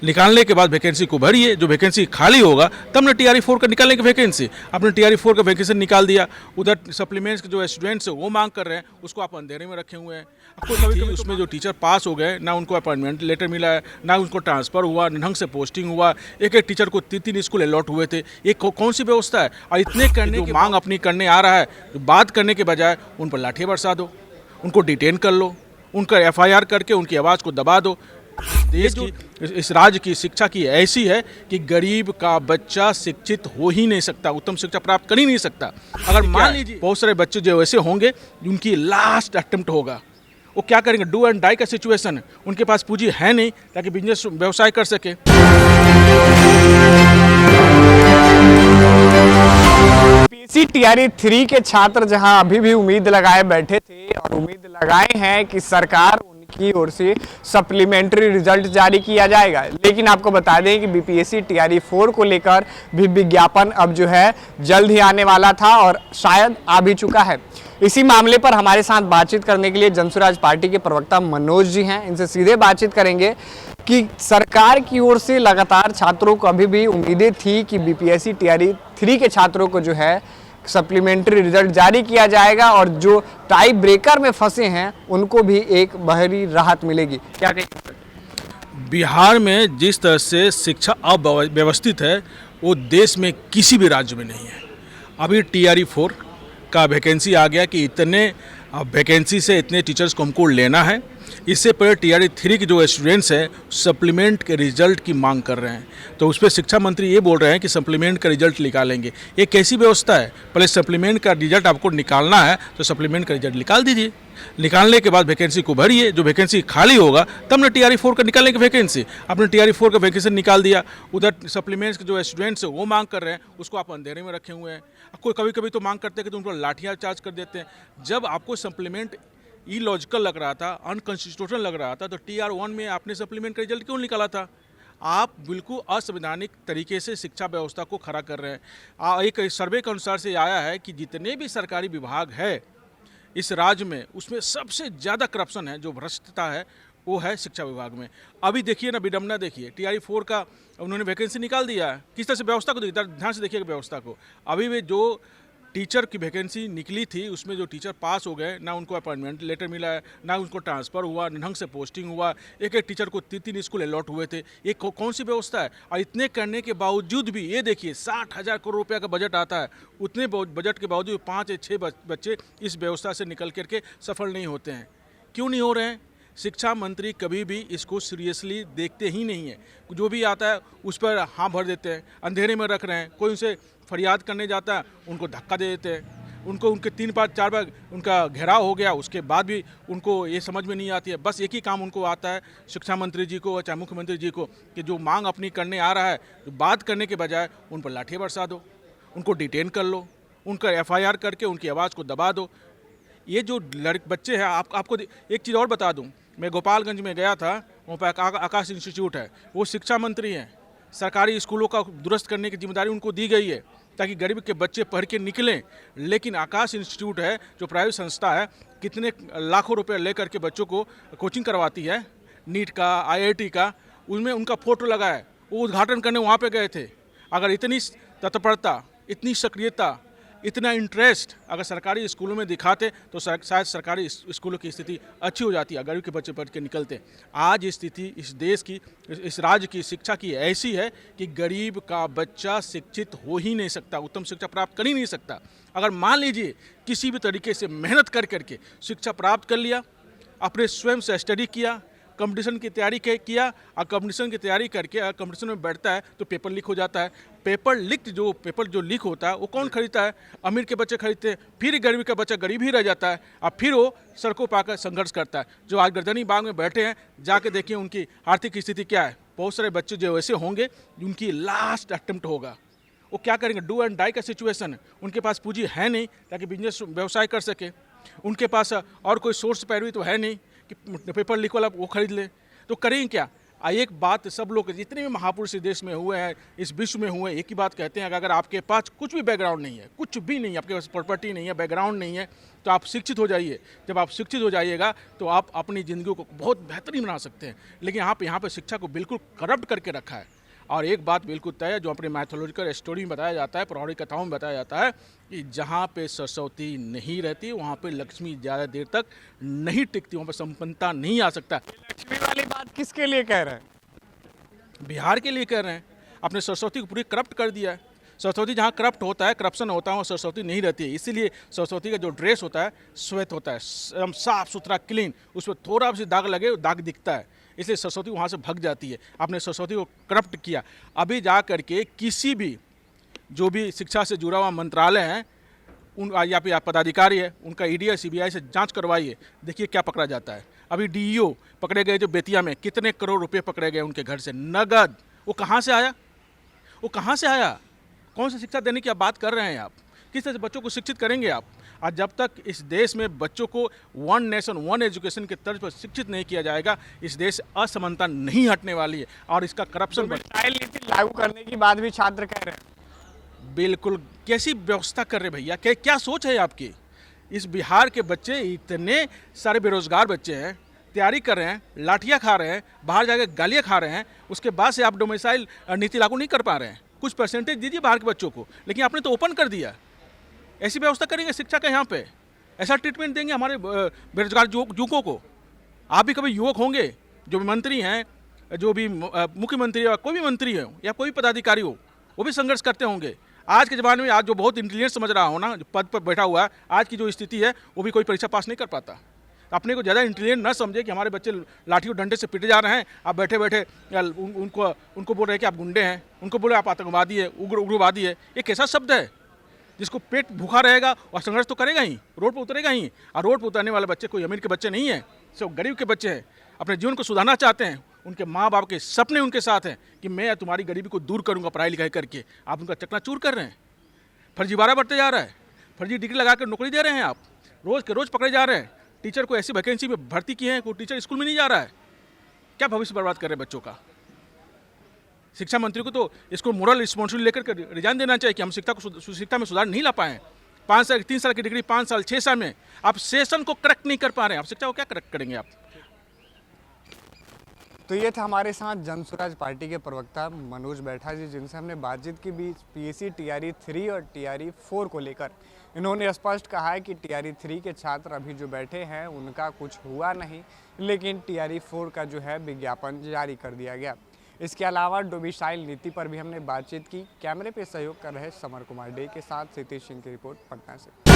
निकालने के बाद वैकेंसी को भरिए, जो वैकेंसी खाली होगा तब ना टीआरई 4 का निकालने की वैकेंसी। आपने टीआरई 4 का वैकेंसी निकाल दिया, उधर सप्लीमेंट्स के जो स्टूडेंट्स हैं वो मांग कर रहे हैं, उसको आप अंधेरे में रखे हुए हैं। आपको कभी कभी उसमें जो टीचर पास हो गए ना उनको अपॉइंटमेंट लेटर मिला है, ना उनको ट्रांसफ़र हुआ, ना ढंग से पोस्टिंग हुआ। एक एक टीचर को 3-3 स्कूल अलॉट हुए थे। ये कौन सी व्यवस्था है? और इतने करने की मांग अपनी करने आ रहा है, बात करने के बजाय उन पर लाठियाँ बरसा दो, उनको डिटेन कर लो, उनका एफआईआर करके उनकी आवाज़ को दबा दो। देश की, इस राज्य की शिक्षा की ऐसी है कि गरीब का बच्चा शिक्षित हो ही नहीं सकता, उत्तम शिक्षा प्राप्त कर ही नहीं सकता। अगर मान लीजिए बहुत सारे बच्चे जो ऐसे होंगे उनकी लास्ट अटेम्प्ट होगा, वो क्या करेंगे? डू एंड डाई का सिचुएशन है, उनके पास पूंजी है नहीं ताकि बिजनेस व्यवसाय कर सके। पीसी टीआरई 3 के छात्र जहां अभी भी उम्मीद लगाए बैठे थे और उम्मीद लगाए हैं कि सरकार उनकी ओर से सप्लीमेंट्री रिजल्ट जारी किया जाएगा, लेकिन आपको बता दें कि बीपीएससी टीआरई 4 को लेकर भी विज्ञापन अब जो है जल्द ही आने वाला था और शायद आ भी चुका है। इसी मामले पर हमारे साथ बातचीत करने के लिए जनसुराज पार्टी के प्रवक्ता मनोज जी हैं, इनसे सीधे बातचीत करेंगे कि सरकार की ओर से लगातार छात्रों को अभी भी उम्मीदें थी कि बीपीएससी टीआरई 3 के छात्रों को जो है सप्लीमेंट्री रिजल्ट जारी किया जाएगा और जो टाई ब्रेकर में फंसे हैं उनको भी एक बहरी राहत मिलेगी। क्या कहेंगे? बिहार में जिस तरह से शिक्षा अव्यवस्थित है वो देश में किसी भी राज्य में नहीं है। अभी टीआरई 4 का वैकेंसी आ गया कि इतने वैकेंसी से इतने टीचर्स को हमको लेना है। इससे पहले टीआरई 3 के जो स्टूडेंट्स हैं सप्लीमेंट के रिजल्ट की मांग कर रहे हैं, तो उस पर शिक्षा मंत्री ये बोल रहे हैं कि सप्लीमेंट का रिजल्ट निकालेंगे। ये कैसी व्यवस्था है? पहले सप्लीमेंट का रिजल्ट आपको निकालना है तो सप्लीमेंट का रिजल्ट निकाल दीजिए, निकालने के बाद वैकेंसी को भरिए, जो वैकेंसी खाली होगा तब ना टीआरई 4 का निकालने की वैकेंसी। आपने टीआरई 4 का वैकेंसी निकाल दिया, उधर सप्लीमेंट्स के जो स्टूडेंट्स हैं वो मांग कर रहे हैं, उसको आप अंधेरे में रखे हुए हैं। आपको कभी कभी तो मांग करते हैं कि उनको लाठियाँ चार्ज कर देते हैं। जब आपको सप्लीमेंट इलॉजिकल लग रहा था, अनकॉन्स्टिट्यूशनल लग रहा था, तो टीआर 1 में आपने सप्लीमेंट का रिजल्ट क्यों निकाला था? आप बिल्कुल असंवैधानिक तरीके से शिक्षा व्यवस्था को खड़ा कर रहे हैं। एक सर्वे के अनुसार से आया है कि जितने भी सरकारी विभाग है इस राज्य में, उसमें सबसे ज़्यादा करप्शन है, जो भ्रष्टता है वो है शिक्षा विभाग में। अभी देखिए ना, विडम्बना देखिए, टीआरई 4 का उन्होंने वैकेंसी निकाल दिया है। किस तरह से व्यवस्था को देखिए, ध्यान से देखिएगा व्यवस्था को। अभी भी जो टीचर की वैकेंसी निकली थी उसमें जो टीचर पास हो गए ना उनको अपॉइंटमेंट लेटर मिला है, ना उनको ट्रांसफ़र हुआ, ना ढंग से पोस्टिंग हुआ। एक एक टीचर को 3-3 स्कूल अलॉट हुए थे। ये कौन सी व्यवस्था है? और इतने करने के बावजूद भी ये देखिए 60,000 करोड़ रुपया का बजट आता है, उतने बजट के बावजूद 5 या 6 बच्चे इस व्यवस्था से निकल करके सफल नहीं होते हैं। क्यों नहीं हो रहे हैं? शिक्षा मंत्री कभी भी इसको सीरियसली देखते ही नहीं है। जो भी आता है उस पर हाँ भर देते हैं, अंधेरे में रख रहे हैं। कोई उनसे फरियाद करने जाता है उनको धक्का दे देते हैं, उनके 3 बार 4 बार उनका घेराव हो गया, उसके बाद भी उनको ये समझ में नहीं आती है। बस एक ही काम उनको आता है, शिक्षा मंत्री जी को चाहे मुख्यमंत्री जी को, कि जो मांग अपनी करने आ रहा है, तो बात करने के बजाय उन पर लाठियाँ बरसा दो, उनको डिटेन कर लो, उनका एफआईआर करके उनकी आवाज़ को दबा दो। ये जो बच्चे हैं, आपको एक चीज़ और बता दूँ, मैं गोपालगंज में गया था, वहाँ पर आकाश इंस्टीट्यूट है, वो शिक्षा मंत्री हैं। सरकारी स्कूलों का दुरुस्त करने की जिम्मेदारी उनको दी गई है ताकि गरीब के बच्चे पढ़ के निकलें, लेकिन आकाश इंस्टीट्यूट है जो प्राइवेट संस्था है, कितने लाखों रुपए लेकर के बच्चों को कोचिंग करवाती है, नीट का, आईआईटी का, उसमें उनका फोटो लगा है। वो उद्घाटन करने वहाँ पे गए थे। अगर इतनी तत्परता, इतनी सक्रियता, इतना इंटरेस्ट अगर सरकारी स्कूलों में दिखाते तो शायद सरकारी स्कूलों की स्थिति अच्छी हो जाती है, गरीब के बच्चे पढ़ के निकलते। आज स्थिति इस देश की, इस राज्य की शिक्षा की ऐसी है कि गरीब का बच्चा शिक्षित हो ही नहीं सकता, उत्तम शिक्षा प्राप्त कर ही नहीं सकता। अगर मान लीजिए किसी भी तरीके से मेहनत कर करके शिक्षा प्राप्त कर लिया, अपने स्वयं से स्टडी किया, कंपटीशन की तैयारी किया, और कंपटीशन की तैयारी करके अगर कंपटीशन में बैठता है तो पेपर लीक हो जाता है। पेपर जो लीक होता है वो कौन खरीदता है? अमीर के बच्चे खरीदते हैं, फिर गरीब का बच्चा गरीब ही रह जाता है, और फिर वो सड़कों पर आकर संघर्ष करता है। जो आज गर्दनी बाग में बैठे हैं, जाके देखिए उनकी आर्थिक स्थिति क्या है। बहुत सारे बच्चे जो ऐसे होंगे उनकी लास्ट अटेम्प्ट होगा, वो क्या करेंगे? डू एंड डाई का सिचुएशन है, उनके पास पूंजी है नहीं ताकि बिजनेस व्यवसाय कर सके, उनके पास और कोई सोर्स पैरवी तो है नहीं कि पेपर लीक वाला वो खरीद ले, तो करें क्या? एक बात सब लोग जितने भी महापुरुष इस देश में हुए हैं, इस विश्व में हुए, एक ही बात कहते हैं कि अगर आपके पास कुछ भी बैकग्राउंड नहीं है, कुछ भी नहीं है, आपके पास प्रॉपर्टी नहीं है, बैकग्राउंड नहीं है, तो आप शिक्षित हो जाइए। जब आप शिक्षित हो जाइएगा तो आप अपनी ज़िंदगी को बहुत बेहतरीन बना सकते हैं। लेकिन यहाँ पे शिक्षा को बिल्कुल करप्ट करके रखा है। और एक बात बिल्कुल तय है, जो अपने मैथोलॉजिकल स्टोरी में बताया जाता है, पौराणिक कथाओं में बताया जाता है कि जहाँ पे सरस्वती नहीं रहती वहाँ पे लक्ष्मी ज़्यादा देर तक नहीं टिकती, वहाँ पे संपन्नता नहीं आ सकता। लक्ष्मी वाली बात किसके लिए कह रहे हैं? बिहार के लिए कह रहे हैं। अपने सरस्वती को पूरी करप्ट कर दिया है। सरस्वती जहाँ करप्ट होता है, करप्शन होता है, वहाँ सरस्वती नहीं रहती है। इसीलिए सरस्वती का जो ड्रेस होता है श्वेत होता है, एकदम साफ सुथरा क्लीन, उस पर थोड़ा भी दाग लगे दाग दिखता है, इसलिए सरस्वती वहाँ से भग जाती है। आपने सरस्वती को करप्ट किया। अभी जा करके किसी भी जो भी शिक्षा से जुड़ा हुआ मंत्रालय है उन या फिर पदाधिकारी है, उनका ईडी सीबीआई से जांच करवाइए, देखिए क्या पकड़ा जाता है। अभी डीईओ पकड़े गए जो बेतिया में, कितने करोड़ रुपए पकड़े गए उनके घर से नगद। वो कहाँ से आया? वो कहाँ से आया? कौन सी शिक्षा देने की आप बात कर रहे हैं? आप किस तरह से बच्चों को शिक्षित करेंगे आप? आज जब तक इस देश में बच्चों को वन नेशन वन एजुकेशन के तर्ज पर शिक्षित नहीं किया जाएगा, इस देश से असमानता नहीं हटने वाली है और इसका करप्शन मिसाइल नीति लागू करने की बात भी छात्र कह रहे हैं। बिल्कुल। कैसी व्यवस्था कर रहे भैया? क्या सोच है आपकी? इस बिहार के बच्चे इतने सारे बेरोजगार बच्चे हैं, तैयारी कर रहे हैं, लाठियाँ खा रहे हैं, बाहर जाकर गालियाँ खा रहे हैं, उसके बाद से आप डोमिसाइल नीति लागू नहीं कर पा रहे हैं। कुछ परसेंटेज दीजिए बाहर के बच्चों को, लेकिन आपने तो ओपन कर दिया। ऐसी व्यवस्था करेंगे शिक्षा का? यहाँ पे ऐसा ट्रीटमेंट देंगे हमारे बेरोजगार युवकों को? आप भी कभी युवक होंगे, जो भी मंत्री हैं, जो भी मुख्यमंत्री या कोई भी मंत्री हो या कोई भी पदाधिकारी हो, वो भी संघर्ष करते होंगे। आज के ज़माने में आज जो बहुत इंटेलिजेंट समझ रहा हो ना, जो पद पर बैठा हुआ है, आज की जो स्थिति है, वो भी कोई परीक्षा पास नहीं कर पाता। अपने को ज़्यादा इंटेलिजेंट ना समझे कि हमारे बच्चे लाठी और डंडे से पिटे जा रहे हैं, आप बैठे बैठे उनको बोल रहे हैं कि आप गुंडे हैं, उनको बोले आप आतंकवादी है, उग्रवादी है। ये कैसा शब्द है? जिसको पेट भूखा रहेगा और संघर्ष तो करेगा ही, रोड पर उतरेगा ही। और रोड पर उतरने वाले बच्चे कोई अमीर के बच्चे नहीं हैं, सब गरीब के बच्चे हैं, अपने जीवन को सुधारना चाहते हैं। उनके माँ बाप के सपने उनके साथ हैं कि मैं तुम्हारी गरीबी को दूर करूँगा पढ़ाई लिखाई करके। आप उनका चकनाचूर कर रहे हैं। फर्जीवाड़ा बढ़ते जा रहा है, फर्जी डिग्री लगा कर नौकरी दे रहे हैं आप, रोज़ के रोज़ पकड़े जा रहे हैं। टीचर को ऐसी वैकेंसी में भर्ती किए हैं, कोई टीचर स्कूल में नहीं जा रहा है। क्या भविष्य बर्बाद कर रहे हैं बच्चों का? शिक्षा मंत्री को तो इसको मोरल रिस्पॉन्सिबिलिटी लेकर रिजाइन देना चाहिए कि हम शिक्षा में सुधार नहीं ला पाए। 5 साल 3 साल की डिग्री 5 साल 6 साल में आप सेशन को करेक्ट नहीं कर पा रहे हैं, आप शिक्षा को क्या करेक्ट करेंगे आप? तो ये था हमारे साथ जन स्वराज पार्टी के प्रवक्ता मनोज बैठा जी, जिनसे हमने बातचीत की भी पीएससी टीआरई 3 और टीआरई 4 को लेकर। इन्होंने स्पष्ट कहा है कि टीआरई 3 के छात्र अभी जो बैठे हैं उनका कुछ हुआ नहीं, लेकिन टीआरई 4 का जो है विज्ञापन जारी कर दिया गया। इसके अलावा डोमिसाइल नीति पर भी हमने बातचीत की। कैमरे पर सहयोग कर रहे समर कुमार डे के साथ सितेश सिंह की रिपोर्ट पटना से।